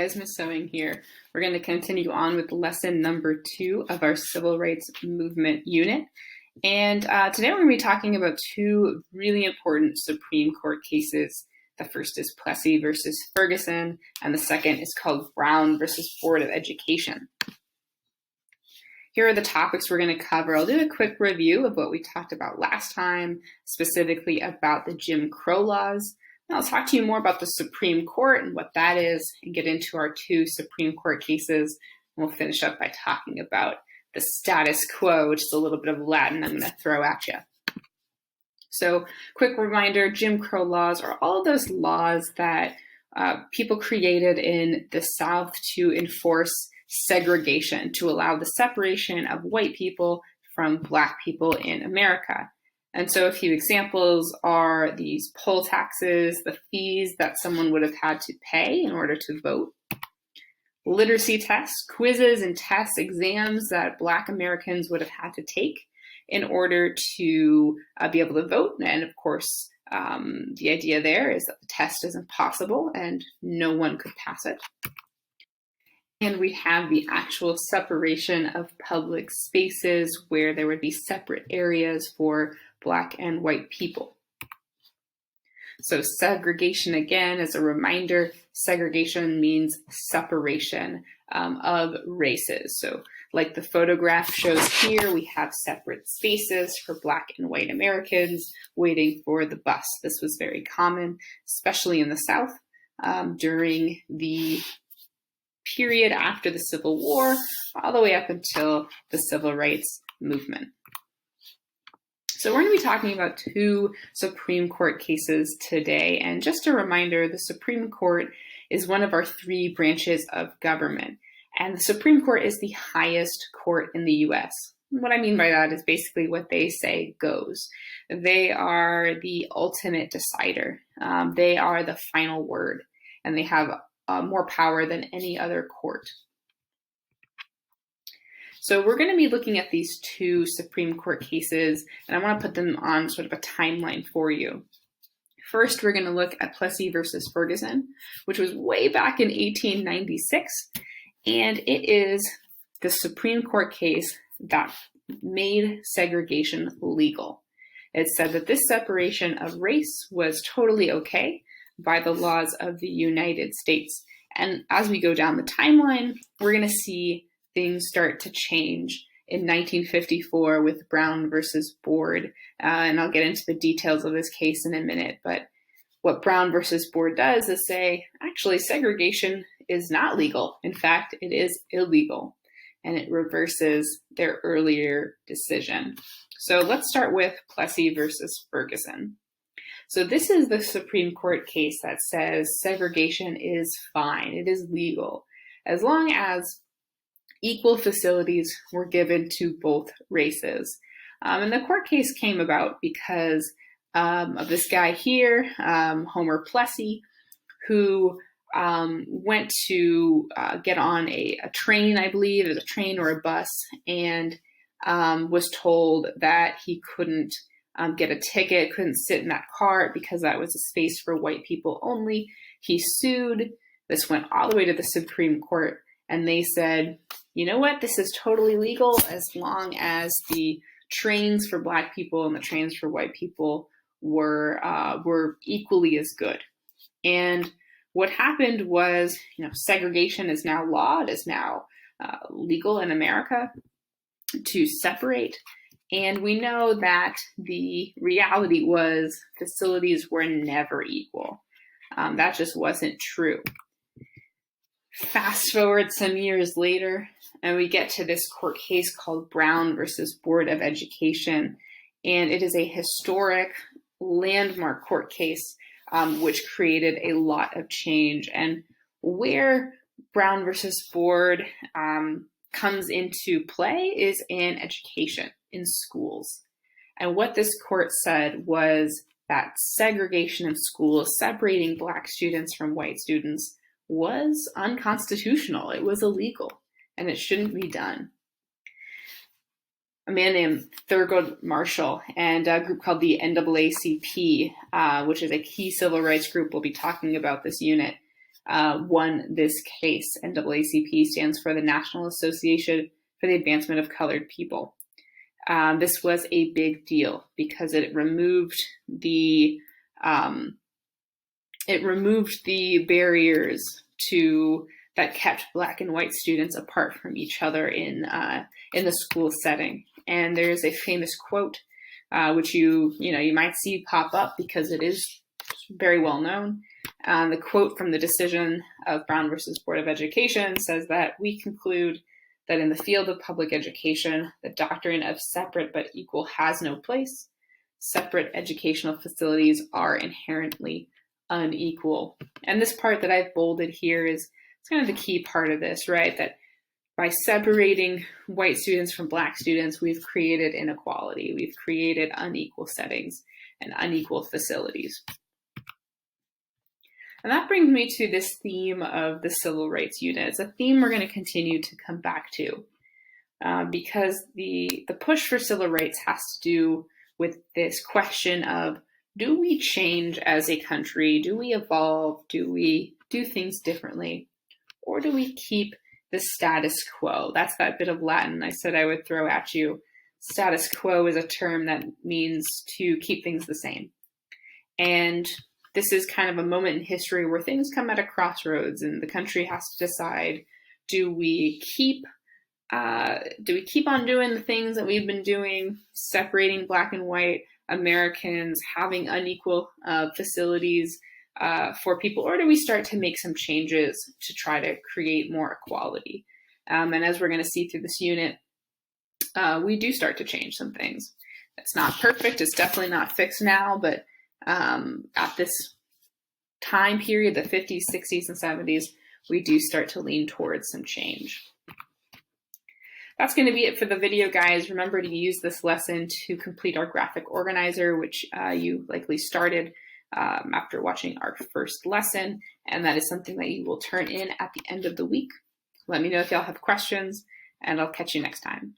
guys, Miss Sewing here. We're going to continue on with lesson number 2 of our Civil Rights Movement unit. And today we're going to be talking about 2 really important Supreme Court cases. The first is Plessy versus Ferguson, and the second is called Brown versus Board of Education. Here are the topics we're going to cover. I'll do a quick review of what we talked about last time, specifically about the Jim Crow laws. I'll talk to you more about the Supreme Court and what that is, and get into our 2 Supreme Court cases. And we'll finish up by talking about the status quo, which is a little bit of Latin I'm going to throw at you. So, quick reminder, Jim Crow laws are all of those laws that people created in the South to enforce segregation, to allow the separation of white people from Black people in America. And so a few examples are these poll taxes, the fees that someone would have had to pay in order to vote, literacy tests, quizzes and tests, exams that Black Americans would have had to take in order to be able to vote. And of course, the idea there is that the test is impossible and no one could pass it. And we have the actual separation of public spaces where there would be separate areas for Black and white people. So segregation, again, as a reminder, segregation means separation of races. So like the photograph shows here, we have separate spaces for Black and white Americans waiting for the bus. This was very common, especially in the South, during the period after the Civil War, all the way up until the Civil Rights Movement. So we're going to be talking about 2 Supreme Court cases today. And just a reminder, the Supreme Court is one of our 3 branches of government. And the Supreme Court is the highest court in the US. What I mean by that is basically what they say goes. They are the ultimate decider. They are the final word, and they have more power than any other court. So we're going to be looking at these 2 Supreme Court cases, and I want to put them on sort of a timeline for you. First, we're going to look at Plessy versus Ferguson, which was way back in 1896, and it is the Supreme Court case that made segregation legal. It said that this separation of race was totally okay by the laws of the United States. And as we go down the timeline, we're going to see things start to change in 1954 with Brown versus Board. And I'll get into the details of this case in a minute. But what Brown versus Board does is say, actually, segregation is not legal. In fact, it is illegal. And it reverses their earlier decision. So let's start with Plessy versus Ferguson. So this is the Supreme Court case that says segregation is fine, it is legal, as long as equal facilities were given to both races. And the court case came about because of this guy here, Homer Plessy, who went to get on a train, I believe, it was a train or a bus, and was told that he couldn't get a ticket, couldn't sit in that car because that was a space for white people only. He sued. This went all the way to the Supreme Court, and they said, you know what, this is totally legal as long as the trains for Black people and the trains for white people were equally as good. And what happened was, segregation is now law. It is now legal in America to separate. And we know that the reality was facilities were never equal. That just wasn't true. Fast forward some years later, and we get to this court case called Brown versus Board of Education. And it is a historic landmark court case which created a lot of change. And where Brown versus Board comes into play is in education, in schools. And what this court said was that segregation in schools, separating Black students from white students, was unconstitutional. It was illegal, and it shouldn't be done. A man named Thurgood Marshall and a group called the NAACP, which is a key civil rights group, we'll be talking about this unit, won this case. NAACP stands for the National Association for the Advancement of Colored People. This was a big deal because it removed the barriers that kept Black and white students apart from each other in the school setting. And there's a famous quote, which you might see pop up because it is very well known. The quote from the decision of Brown versus Board of Education says that we conclude that in the field of public education, the doctrine of separate but equal has no place. Separate educational facilities are inherently unequal. And this part that I've bolded here is kind of the key part of this, right? That by separating white students from Black students, we've created inequality. We've created unequal settings and unequal facilities. And that brings me to this theme of the Civil Rights Unit. It's a theme we're going to continue to come back to because the push for civil rights has to do with this question of, do we change as a country? Do we evolve? Do we do things differently? Or do we keep the status quo? That's that bit of Latin I said I would throw at you. Status quo is a term that means to keep things the same. And this is kind of a moment in history where things come at a crossroads and the country has to decide, do we keep on doing the things that we've been doing, separating Black and white Americans, having unequal facilities for people, or do we start to make some changes to try to create more equality? And as we're going to see through this unit, we do start to change some things. It's not perfect. It's definitely not fixed now, but at this time period, the 50s, 60s, and 70s, we do start to lean towards some change. That's going to be it for the video, guys. Remember to use this lesson to complete our graphic organizer, which you likely started after watching our first lesson, and that is something that you will turn in at the end of the week. Let me know if y'all have questions, and I'll catch you next time.